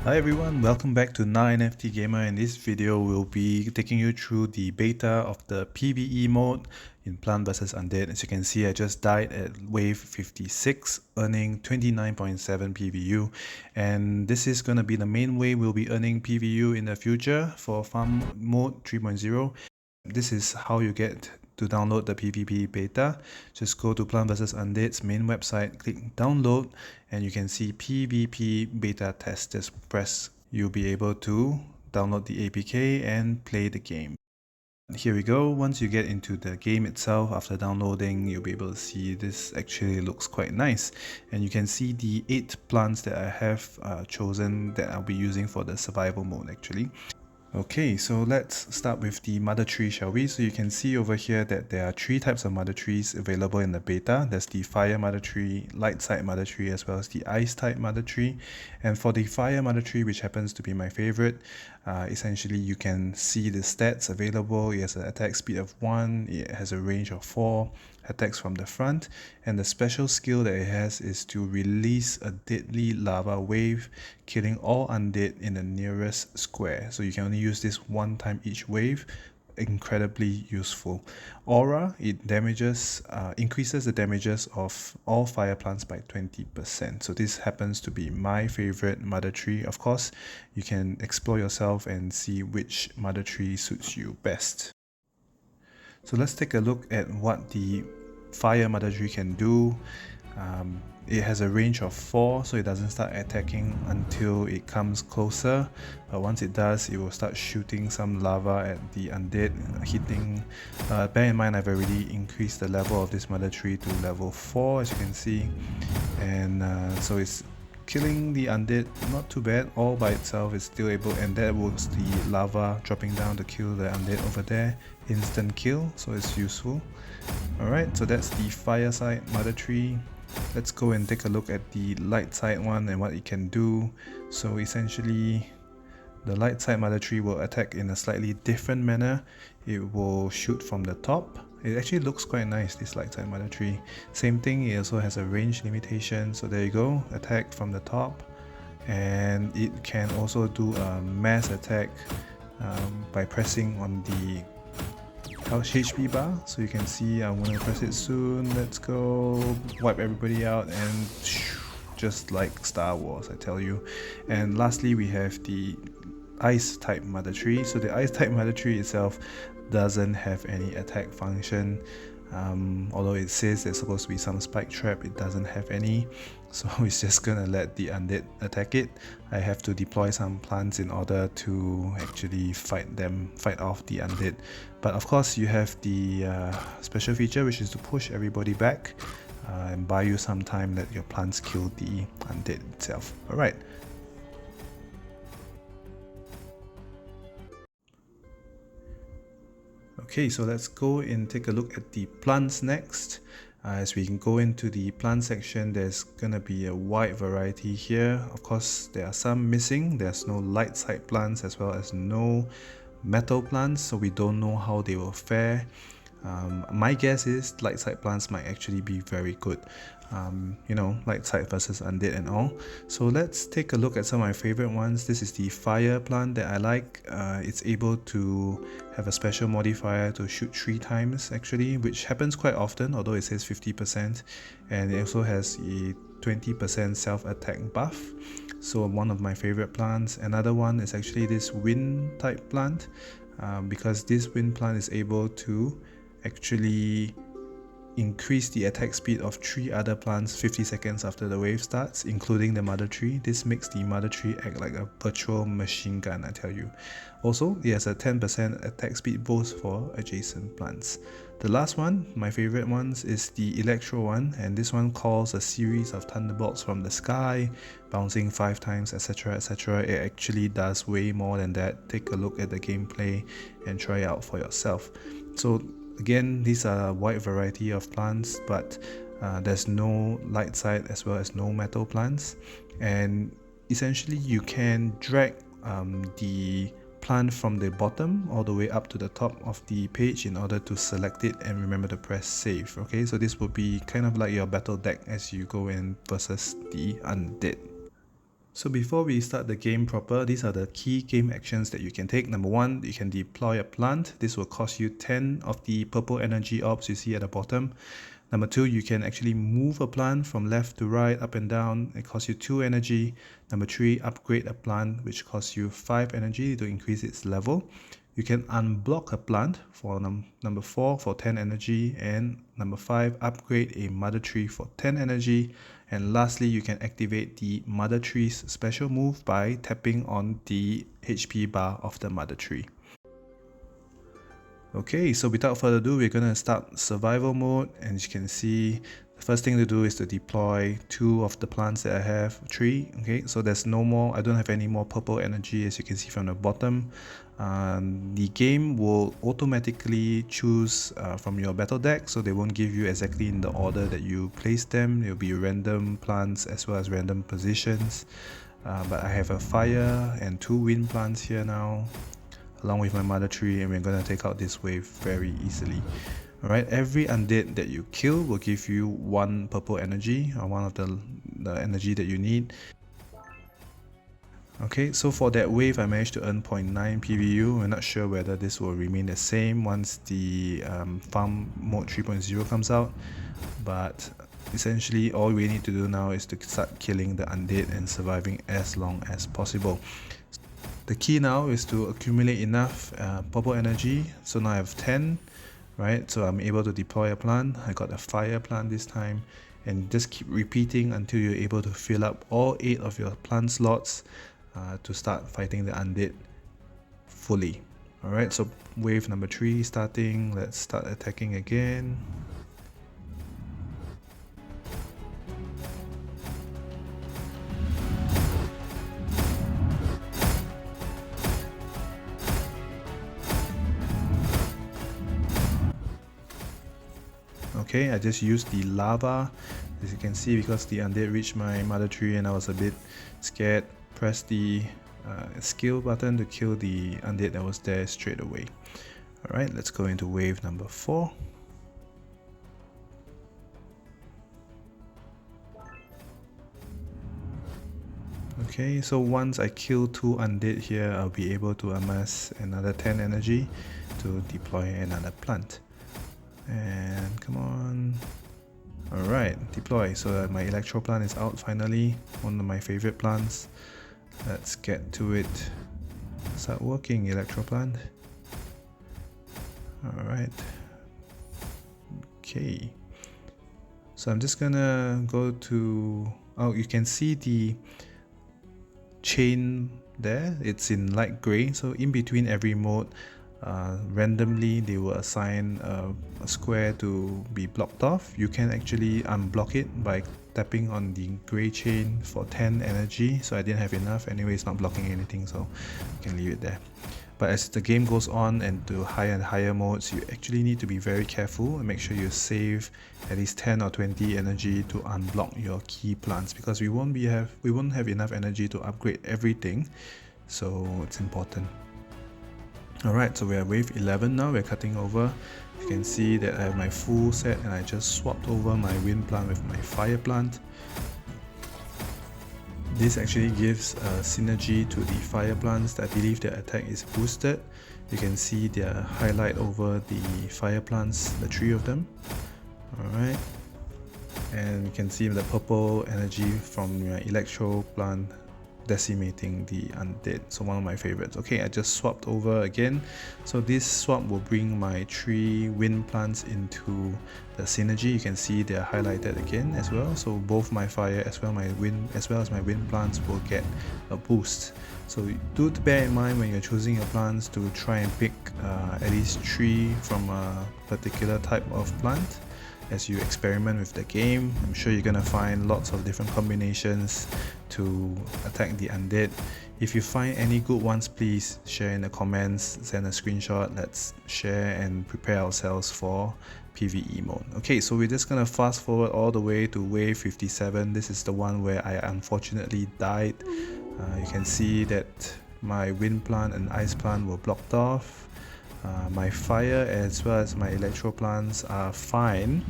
Hi everyone, welcome back to NFT Gamer. In this video, we'll be taking you through the beta of the PVE mode in Plant vs Undead. As you can see, I just died at wave 56, earning 29.7 PVU. And this is going to be the main way we'll be earning PVU in the future for farm mode 3.0. This is how you get to download the PvP beta. Just go to Plant vs Undead's main website, click download, and you can see PvP beta test. Just press, you'll be able to download the APK and play the game. Here we go. Once you get into the game itself, after downloading, you'll be able to see this actually looks quite nice. And you can see the 8 plants that I have chosen that I'll be using for the survival mode actually. Okay, so let's start with the Mothertree, shall we? So you can see over here that there are 3 types of Mothertrees available in the beta. There's the Fire Mothertree, Light Side Mothertree, as well as the Ice type Mothertree. And for the Fire Mothertree, which happens to be my favorite, essentially you can see the stats available. It has an attack speed of 1, it has a range of 4, attacks from the front, and the special skill that it has is to release a deadly lava wave, killing all undead in the nearest square. So you can only use this one time each wave. Incredibly useful. Aura, it damages, increases the damages of all fire plants by 20%. So this happens to be my favorite Mothertree. Of course, you can explore yourself and see which Mothertree suits you best. So let's take a look at what the Fire Mothertree can do. It has a range of 4, so it doesn't start attacking until it comes closer, but once it does, it will start shooting some lava at the undead, hitting. Bear in mind, I've already increased the level of this Mothertree to level 4, as you can see, and so it's killing the undead not too bad. All by itself is still able, and that was the lava dropping down to kill the undead over there. Instant kill, so it's useful. Alright, so that's the fire side Mothertree. Let's go and take a look at the light side one and what it can do. So essentially, the light side Mothertree will attack in a slightly different manner. It will shoot from the top. It actually looks quite nice, this light side Mothertree. Same thing, it also has a range limitation. So there you go, attack from the top. And it can also do a mass attack by pressing on the HP bar. So you can see I'm going to press it soon. Let's go, wipe everybody out, and just like Star Wars, I tell you. And lastly, we have the Ice type Mothertree. So the Ice type Mothertree itself doesn't have any attack function. Although it says there's supposed to be some spike trap, it doesn't have any, so it's just gonna let the undead attack it. I have to deploy some plants in order to actually fight off the undead. But of course, you have the special feature, which is to push everybody back and buy you some time, let your plants kill the undead itself. Alright. Okay, so let's go and take a look at the plants next. As we can go into the plant section, there's gonna be a wide variety here. Of course, there are some missing. There's no light side plants as well as no metal plants, so we don't know how they will fare. My guess is light side plants might actually be very good. You know, light side versus undead and all. So let's take a look at some of my favorite ones. This is the fire plant that I like. It's able to have a special modifier to shoot 3 times actually, which happens quite often, although it says 50%, and it also has a 20% self-attack buff. So one of my favorite plants. Another one is actually this wind type plant, because this wind plant is able to actually increase the attack speed of 3 other plants 50 seconds after the wave starts, including the Mothertree. This makes the Mothertree act like a virtual machine gun, I tell you. Also, it has a 10% attack speed boost for adjacent plants. The last one, my favorite ones, is the Electro one, and this one calls a series of thunderbolts from the sky, bouncing 5 times, etc, etc. It actually does way more than that. Take a look at the gameplay and try it out for yourself. So again, these are a wide variety of plants, but there's no light side as well as no metal plants. And essentially, you can drag the plant from the bottom all the way up to the top of the page in order to select it, and remember to press save. Okay, so this will be kind of like your battle deck as you go in versus the undead. So before we start the game proper, these are the key game actions that you can take. Number one, you can deploy a plant. This will cost you 10 of the purple energy orbs you see at the bottom. Number two, you can actually move a plant from left to right, up and down. It costs you 2 energy. Number three, upgrade a plant, which costs you 5 energy to increase its level. You can unblock a plant for number 4 for 10 energy, and number 5, upgrade a Mothertree for 10 energy. And lastly, you can activate the Mothertree's special move by tapping on the HP bar of the Mothertree. Okay, so without further ado, we're gonna start survival mode, and as you can see, the first thing to do is to deploy 2 of the plants that I have, 3. Okay, so there's no more, I don't have any more purple energy, as you can see from the bottom. The game will automatically choose from your battle deck, so they won't give you exactly in the order that you place them. It will be random plants as well as random positions. But I have a fire and 2 wind plants here now, along with my Mothertree, and we're going to take out this wave very easily. Alright, every undead that you kill will give you 1 purple energy, or 1 of the energy that you need. Okay, so for that wave I managed to earn 0.9 PVU. We're not sure whether this will remain the same once the farm mode 3.0 comes out, but essentially all we need to do now is to start killing the undead and surviving as long as possible. The key now is to accumulate enough purple energy. So now I have 10, right? So I'm able to deploy a plant. I got a fire plant this time, and just keep repeating until you're able to fill up all 8 of your plant slots to start fighting the undead fully. Alright, so wave number 3 starting. Let's start attacking again. Okay, I just used the lava, as you can see, because the undead reached my Mothertree and I was a bit scared. Press the skill button to kill the undead that was there straight away. Alright, let's go into wave number 4. Okay, so once I kill 2 undead here, I'll be able to amass another 10 energy to deploy another plant. And come on. Alright, deploy. So my electro plant is out finally, one of my favorite plants. Let's get to it. Start working, electro plant. Alright. Okay. So I'm just gonna go to... Oh, you can see the chain there. It's in light gray. So in between every mode, randomly they will assign a square to be blocked off. You can actually unblock it by tapping on the gray chain for 10 energy. So I didn't have enough. Anyway, it's not blocking anything, so you can leave it there. But as the game goes on and to higher and higher modes, you actually need to be very careful and make sure you save at least 10 or 20 energy to unblock your key plants, because we won't have enough energy to upgrade everything. So it's important. Alright, so we're at wave 11 now. We're cutting over. You can see that I have my full set, and I just swapped over my wind plant with my fire plant. This actually gives synergy to the fire plants. I believe their attack is boosted. You can see their highlight over the fire plants, the 3 of them. Alright, and you can see the purple energy from your electro plant decimating the undead. So one of my favorites. Okay, I just swapped over again. So this swap will bring my 3 wind plants into the synergy. You can see they're highlighted again as well. So both my fire as well as my wind plants will get a boost. So do bear in mind when you're choosing your plants to try and pick at least 3 from a particular type of plant. As you experiment with the game, I'm sure you're gonna find lots of different combinations to attack the undead. If you find any good ones, please share in the comments, send a screenshot. Let's share and prepare ourselves for PVE mode. Okay, so we're just gonna fast forward all the way to wave 57. This is the one where I unfortunately died. You can see that my wind plant and ice plant were blocked off. My fire as well as my electro plants are fine,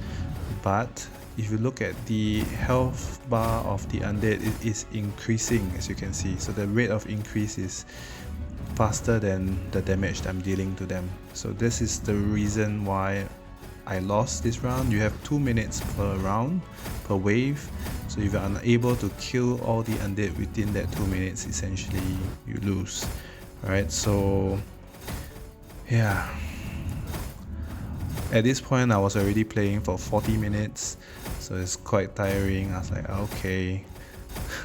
but if you look at the health bar of the undead, it is increasing, as you can see. So the rate of increase is faster than the damage that I'm dealing to them. So this is the reason why I lost this round. You have 2 minutes per round, per wave. So if you're unable to kill all the undead within that 2 minutes, essentially you lose. Alright, so yeah. At this point I was already playing for 40 minutes, so it's quite tiring. I was like, okay,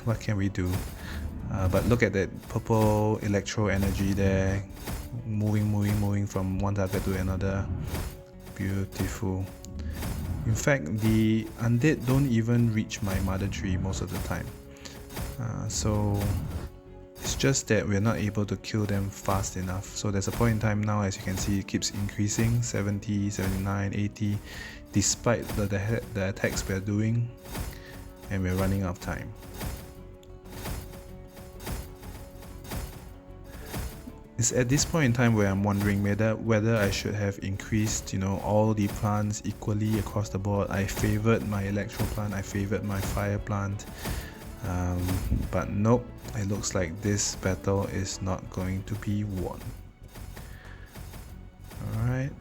what can we do? But look at that purple electro energy there, moving from one target to another. Beautiful. In fact, the undead don't even reach my Mothertree most of the time. So it's just that we're not able to kill them fast enough. So there's a point in time now, as you can see, it keeps increasing, 70, 79, 80, despite the attacks we're doing, and we're running out of time. It's at this point in time where I'm wondering whether I should have increased, all the plants equally across the board. I favored my electro plant, I favored my fire plant, but nope, it looks like this battle is not going to be won. Alright.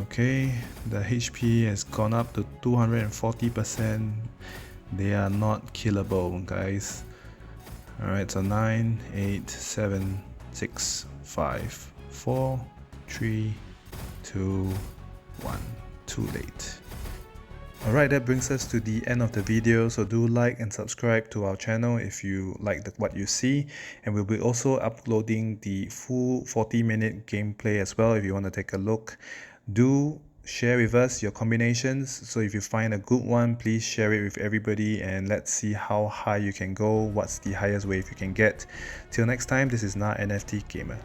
Okay, the HP has gone up to 240%. They are not killable, guys. Alright, so 9, 8, 7, 6, 5, 4, 3, 2, 1. Too late. Alright, that brings us to the end of the video, so do like and subscribe to our channel if you like what you see, and we'll be also uploading the full 40-minute gameplay as well if you want to take a look. Do share with us your combinations, so if you find a good one, please share it with everybody and let's see how high you can go, what's the highest wave you can get. Till next time, this is Na NFT Gamer.